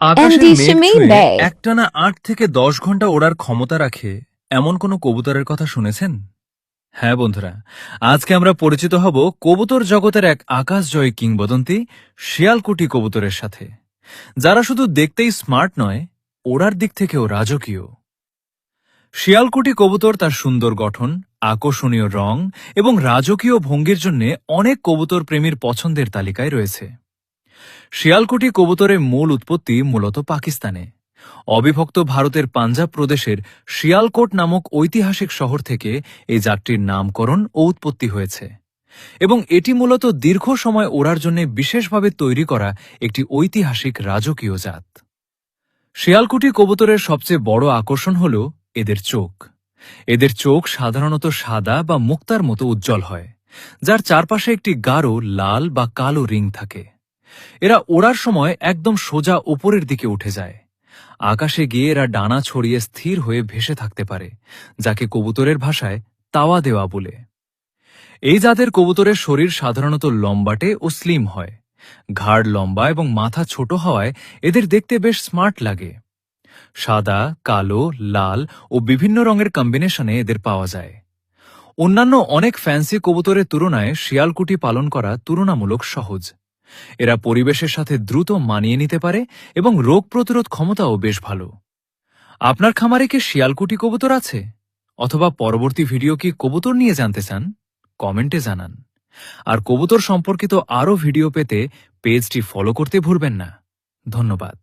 আকাশে মেঘ ছুঁয়ে Bay. একটানা ৮ থেকে ১০ ঘন্টা ওড়ার ক্ষমতা রাখে এমন কোনো কবুতরের কথা শুনেছেন? হ্যাঁ বন্ধুরা, আজকে আমরা পরিচিত হব কবুতর জগতের এক আকাশজয়ী কিংবদন্তি শিয়ালকুটি কবুতরের সাথে, যারা শুধু দেখতেই স্মার্ট নয়, ওড়ার দিক থেকেও রাজকীয়। শিয়ালকুটি কবুতর তার সুন্দর গঠন, আকর্ষণীয় রং এবং রাজকীয় ভঙ্গির জন্য অনেক কবুতর প্রেমীর পছন্দের তালিকায় রয়েছে। শিয়ালকুটি কবুতরের মূল উৎপত্তি মূলত পাকিস্তানে। অবিভক্ত ভারতের পাঞ্জাব প্রদেশের শিয়ালকোট নামক ঐতিহাসিক শহর থেকে এই জাতটির নামকরণ ও উৎপত্তি হয়েছে, এবং এটি মূলত দীর্ঘ সময় ওড়ার জন্য বিশেষভাবে তৈরি করা একটি ঐতিহাসিক রাজকীয় জাত। শিয়ালকুটি কবুতরের সবচেয়ে বড় আকর্ষণ হল এদের চোখ। এদের চোখ সাধারণত সাদা বা মুক্তার মতো উজ্জ্বল হয়, যার চারপাশে একটি গাঢ় লাল বা কালো রিং থাকে। এরা ওড়ার সময় একদম সোজা উপরের দিকে উঠে যায়। আকাশে গিয়ে এরা ডানা ছড়িয়ে স্থির হয়ে ভেসে থাকতে পারে, যাকে কবুতরের ভাষায় তাওয়া দেওয়া বলে। এই জাতের কবুতরের শরীর সাধারণত লম্বাটে ও স্লিম হয়। ঘাড় লম্বা এবং মাথা ছোট হওয়ায় এদের দেখতে বেশ স্মার্ট লাগে। সাদা, কালো, লাল ও বিভিন্ন রঙের কম্বিনেশনে এদের পাওয়া যায়। অন্যান্য অনেক ফ্যান্সি কবুতরের তুলনায় শিয়ালকুটি পালন করা তুলনামূলক সহজ। এরা পরিবেশের সাথে দ্রুত মানিয়ে নিতে পারে এবং রোগ প্রতিরোধ ক্ষমতাও বেশ ভালো। আপনার খামারে কি শিয়ালকুটি কবুতর আছে? অথবা পরবর্তী ভিডিও কি কবুতর নিয়ে জানতে চান? কমেন্টে জানান। আর কবুতর সম্পর্কিত আরও ভিডিও পেতে পেজটি ফলো করতে ভুলবেন না। ধন্যবাদ।